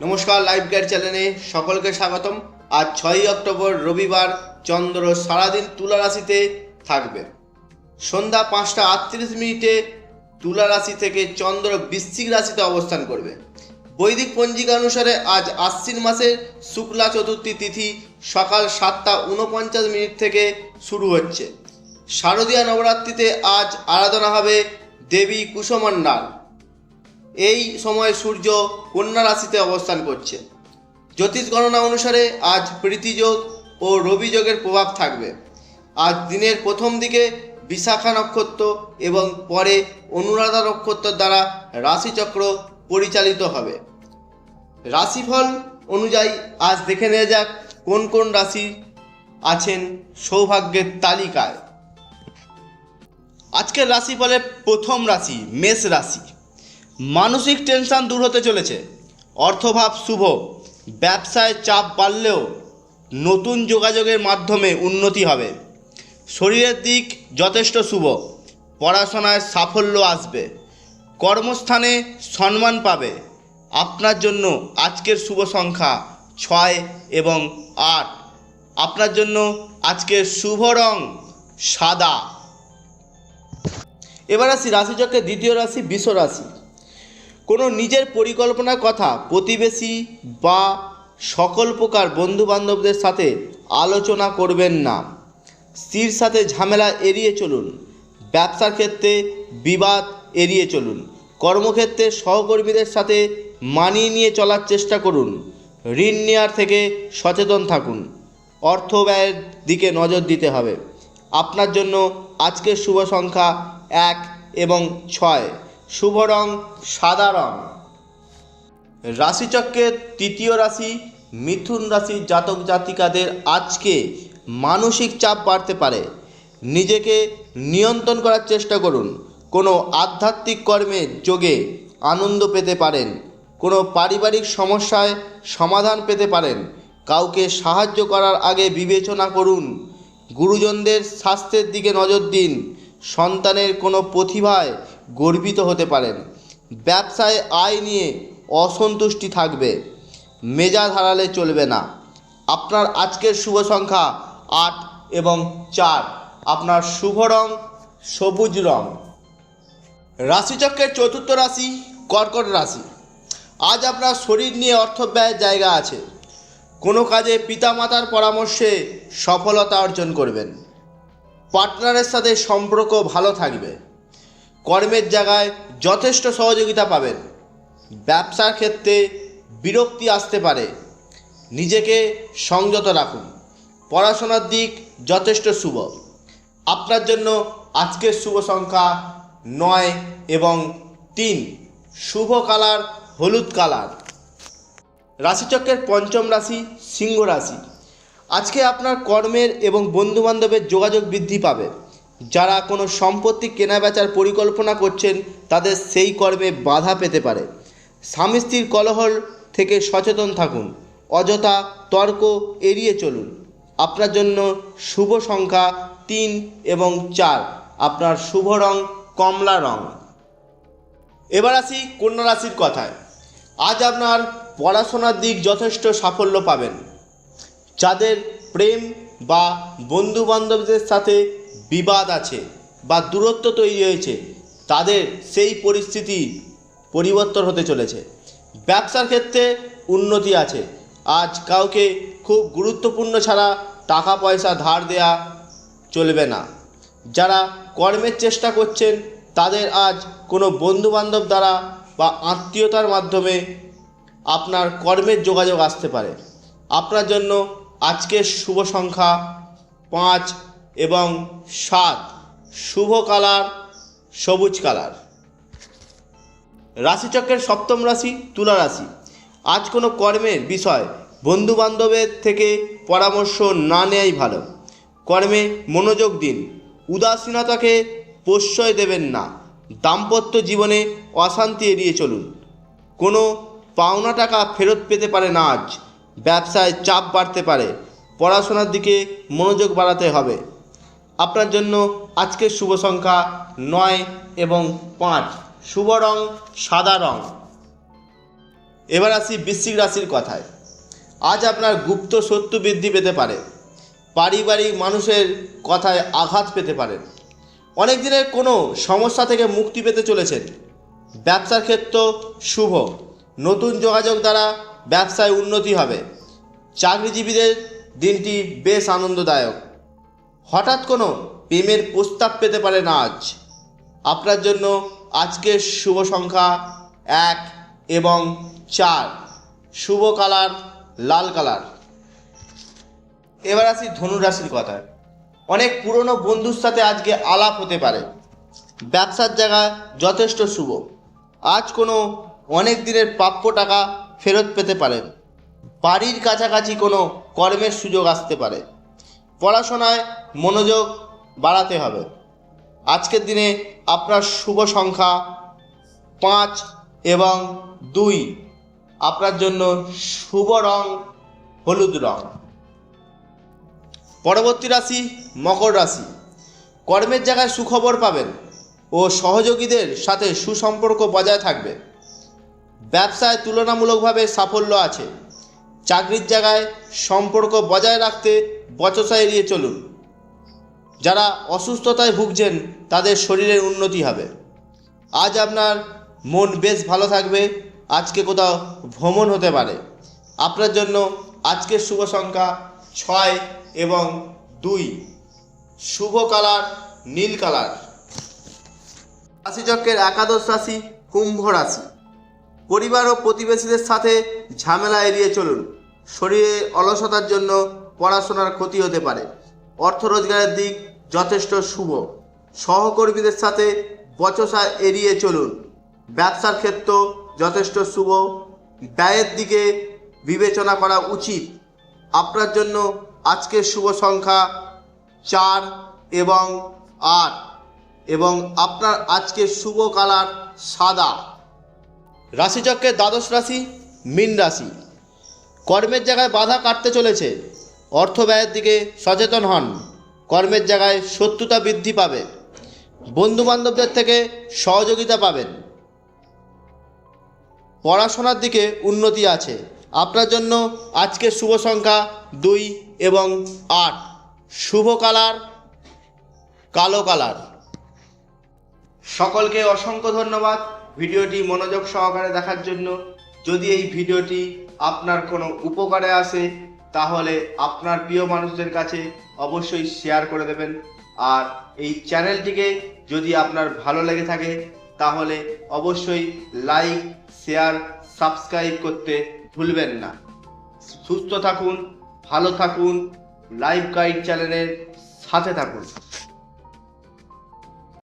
নমস্কার, live guide চ্যানেলে সকলকে স্বাগতম। আজ 6ই অক্টোবর রবিবার, চন্দ্র সারাদিন তুলা রাশিতে থাকবে। সন্ধ্যা 5টা 38 তুলা রাশি থেকে চন্দ্র বৃশ্চিক রাশিতে অবস্থান করবে। বৈদিক পঞ্জিকা অনুসারে আজ আশ্বিন মাসের শুক্লা চতুর্থী তিথি সকাল 7টা 49 থেকে শুরু হচ্ছে। শারদীয়া নবরাত্রিতে আজ আরাধনা হবে দেবী কুসুমান্ডার। এই সময় সূর্য কন্যা রাশিতে অবস্থান করছে। জ্যোতিষ গণনা অনুসারে আজ প্রীতিযোগ ও রবি যোগের প্রভাব থাকবে। আজ দিনের প্রথম দিকে বিশাখা নক্ষত্র এবং পরে অনুরাধা নক্ষত্র দ্বারা রাশিচক্র পরিচালিত হবে। রাশিফল অনুযায়ী আজ দেখে নেওয়া যাক কোন কোন রাশি আছেন সৌভাগ্যের তালিকায়। আজকের রাশিফলের প্রথম রাশি মেষ রাশি। মানসিক টেনশন দূর হতে চলেছে। অর্থভাব শুভ। ব্যবসায় চাপ বাড়লেও নতুন যোগাযোগের মাধ্যমে উন্নতি হবে। শরীরের দিক যথেষ্ট শুভ। পড়াশোনায় সাফল্য আসবে। কর্মস্থানে সম্মান পাবে। আপনার জন্য আজকের শুভ সংখ্যা 6 এবং 8। আপনার জন্য আজকের শুভ রং সাদা। এবার আসি রাশিচক্রের দ্বিতীয় রাশি বৃষ রাশি। কোনো নিজের পরিকল্পনার কথা প্রতিবেশী বা সকল প্রকার বন্ধুবান্ধবদের সাথে আলোচনা করবেন না। স্ত্রীর সাথে ঝামেলা এড়িয়ে চলুন। ব্যবসার ক্ষেত্রে বিবাদ এড়িয়ে চলুন। কর্মক্ষেত্রে সহকর্মীদের সাথে মানিয়ে নিয়ে চলার চেষ্টা করুন। ঋণ নেওয়ার থেকে সচেতন থাকুন। অর্থ ব্যয়ের দিকে নজর দিতে হবে। আপনার জন্য আজকের শুভ সংখ্যা 1 এবং 6। শুভ রং সাদা রং। রাশিচক্রের তৃতীয় রাশি মিথুন রাশি। জাতক জাতিকাদের আজকে মানসিক চাপ বাড়তে পারে। নিজেকে নিয়ন্ত্রণ করার চেষ্টা করুন। কোনো আধ্যাত্মিক কর্মের যোগে আনন্দ পেতে পারেন। কোনো পারিবারিক সমস্যায় সমাধান পেতে পারেন। কাউকে সাহায্য করার আগে বিবেচনা করুন। গুরুজনদের স্বাস্থ্যের দিকে নজর দিন। সন্তানের কোনো প্রতিভায় গর্বিত হতে পারেন। ব্যবসায় আয় নিয়ে অসন্তুষ্টি থাকবে। মেজাজ হারালে চলবে না। আপনার আজকের শুভ সংখ্যা 8 এবং 4। আপনার শুভ রং সবুজ রং। রাশিচক্রের চতুর্থ রাশি কর্কট রাশি। আজ আপনার শরীর নিয়ে অর্থ ব্যয়ের জায়গা আছে। কোনো কাজে পিতামাতার পরামর্শে সফলতা অর্জন করবেন। পার্টনারের সাথে সম্পর্ক ভালো থাকবে। কর্মের জায়গায় যথেষ্ট সহযোগিতা পাবেন। ব্যবসার ক্ষেত্রে বিরক্তি আসতে পারে। নিজেকে সংযত রাখুন। পড়াশোনার দিক যথেষ্ট শুভ। আপনার জন্য আজকের শুভ সংখ্যা 9 এবং 3। শুভ কালার হলুদ কালার। রাশিচক্রের পঞ্চম রাশি সিংহ রাশি। আজকে আপনার কর্মের এবং বন্ধুবান্ধবের যোগাযোগ বৃদ্ধি পাবে। যারা কোনো সম্পত্তি কেনাবেচার পরিকল্পনা করছেন তাদের সেই কর্মে বাধা পেতে পারে। স্বামী স্ত্রীর কলহ থেকে সচেতন থাকুন। অযথা তর্ক এড়িয়ে চলুন। আপনার জন্য শুভ সংখ্যা 3 এবং 4। আপনার শুভ রং কমলা রং। এবার আসি কন্যা রাশির কথায়। আজ আপনার পড়াশোনার দিক যথেষ্ট সাফল্য পাবেন। যাদের প্রেম বা বন্ধুবান্ধবদের সাথে বিবাদ আছে বা দূরত্ব তৈরি হয়েছে তাদের সেই পরিস্থিতি পরিবর্তন হতে চলেছে। ব্যবসার ক্ষেত্রে উন্নতি আছে। আজ কাউকে খুব গুরুত্বপূর্ণ ছাড়া টাকা পয়সা ধার দেওয়া চলবে না। যারা কর্মের চেষ্টা করছেন তাদের আজ কোনো বন্ধুবান্ধব দ্বারা বা আত্মীয়তার মাধ্যমে আপনার কর্মের যোগাযোগ আসতে পারে। আপনার জন্য আজকের শুভ সংখ্যা 5 এবং 7। শুভ কালার সবুজ কালার। রাশিচক্রের সপ্তম রাশি তুলা রাশি। আজ কোনো কর্মের বিষয় বন্ধুবান্ধবের থেকে পরামর্শ না নেওয়াই ভালো। কর্মে মনোযোগ দিন। উদাসীনতাকে প্রশ্রয় দেবেন না। দাম্পত্য জীবনে অশান্তি এড়িয়ে চলুন। কোনো পাওনা টাকা ফেরত পেতে পারেন আজ। ব্যবসায় চাপ বাড়তে পারে। পড়াশোনার দিকে মনোযোগ বাড়াতে হবে। আপনার জন্য আজকের শুভ সংখ্যা 9 এবং 5। শুভ রং সাদা রং। এবার আসি বৃশ্চিক রাশির কথায়। আজ আপনার গুপ্ত শত্রু বৃদ্ধি পেতে পারে। পারিবারিক মানুষের কথায় আঘাত পেতে পারেন। অনেক দিনের কোনো সমস্যা থেকে মুক্তি পেতে চলেছেন। ব্যবসার ক্ষেত্র শুভ। নতুন যোগাযোগ দ্বারা ব্যবসায় উন্নতি হবে। চাকরিজীবীদের দিনটি বেশ আনন্দদায়ক। হঠাৎ কোনো প্রেমের প্রস্তাব পেতে পারেন আজ। আপনার জন্য আজকের শুভ সংখ্যা 1 এবং 4। শুভ কালার লাল কালার। এবার আসি ধনু রাশির কথায়। অনেক পুরনো বন্ধুর সাথে আজকে আলাপ হতে পারে। ব্যবসার জায়গা যথেষ্ট শুভ। আজ কোনো অনেক দিনের প্রাপ্য টাকা ফেরত পেতে পারেন। বাড়ির কাছাকাছি কোনো কর্মের সুযোগ আসতে পারে। পড়াশোনায় মনোযোগ বাড়াতে হবে। আজকের দিনে আপনার শুভ সংখ্যা 5 এবং 2। আপনার জন্য শুভ রং হলুদ রং। পরবর্তী রাশি মকর রাশি। কর্মের জায়গায় সুখবর পাবেন ও সহযোগীদের সাথে সুসম্পর্ক বজায় থাকবে। ব্যবসায় তুলনামূলকভাবে সাফল্য আছে। চাকরির জায়গায় সম্পর্ক বজায় রাখতে বচসা এড়িয়ে চলুন। যারা অসুস্থতায় ভুগছেন তাদের শরীরের উন্নতি হবে। আজ আপনার মন বেশ ভালো থাকবে। আজকে কোথাও ভ্রমণ হতে পারে। আপনার জন্য আজকের শুভ সংখ্যা 6 এবং 2। শুভ কালার নীল কালার। রাশিচক্রের একাদশ রাশি কুম্ভ রাশি। পরিবার ও প্রতিবেশীদের সাথে ঝামেলা এড়িয়ে চলুন। শরীরে অলসতার জন্য পড়াশোনার ক্ষতি হতে পারে। অর্থ রোজগারের দিক যথেষ্ট শুভ। সহকর্মীদের সাথে বচসা এড়িয়ে চলুন। ব্যবসার ক্ষেত্র যথেষ্ট শুভ। ব্যয়ের দিকে বিবেচনা করা উচিত। আপনার জন্য আজকের শুভ সংখ্যা 4 এবং 8 এবং আপনার আজকের শুভ কালার সাদা। রাশিচক্রের দ্বাদশ রাশি মীন রাশি। কর্মের জায়গায় বাধা কাটতে চলেছে। অর্থ ব্যয়ের দিকে সচেতন হন। কর্মের জায়গায় শত্রুতা বৃদ্ধি পাবে। বন্ধুবান্ধবদের থেকে সহযোগিতা পাবেন। পড়াশোনার দিকে উন্নতি আছে। আপনার জন্য আজকের শুভ সংখ্যা 2 এবং 8। শুভ কালার কালো কালার। সকলকে অসংখ্য ধন্যবাদ ভিডিওটি মনোযোগ সহকারে দেখার জন্য। যদি এই ভিডিওটি আপনার কোনো উপকারে আসে তাহলে আপনার প্রিয় মানুষদের কাছে অবশ্যই শেয়ার করে দেবেন। আর এই চ্যানেলটিকে যদি আপনার ভালো লেগে থাকে তাহলে অবশ্যই লাইক শেয়ার সাবস্ক্রাইব করতে ভুলবেন না। সুস্থ থাকুন, ভালো থাকুন, লাইফ গাইড চ্যানেলের সাথে থাকুন।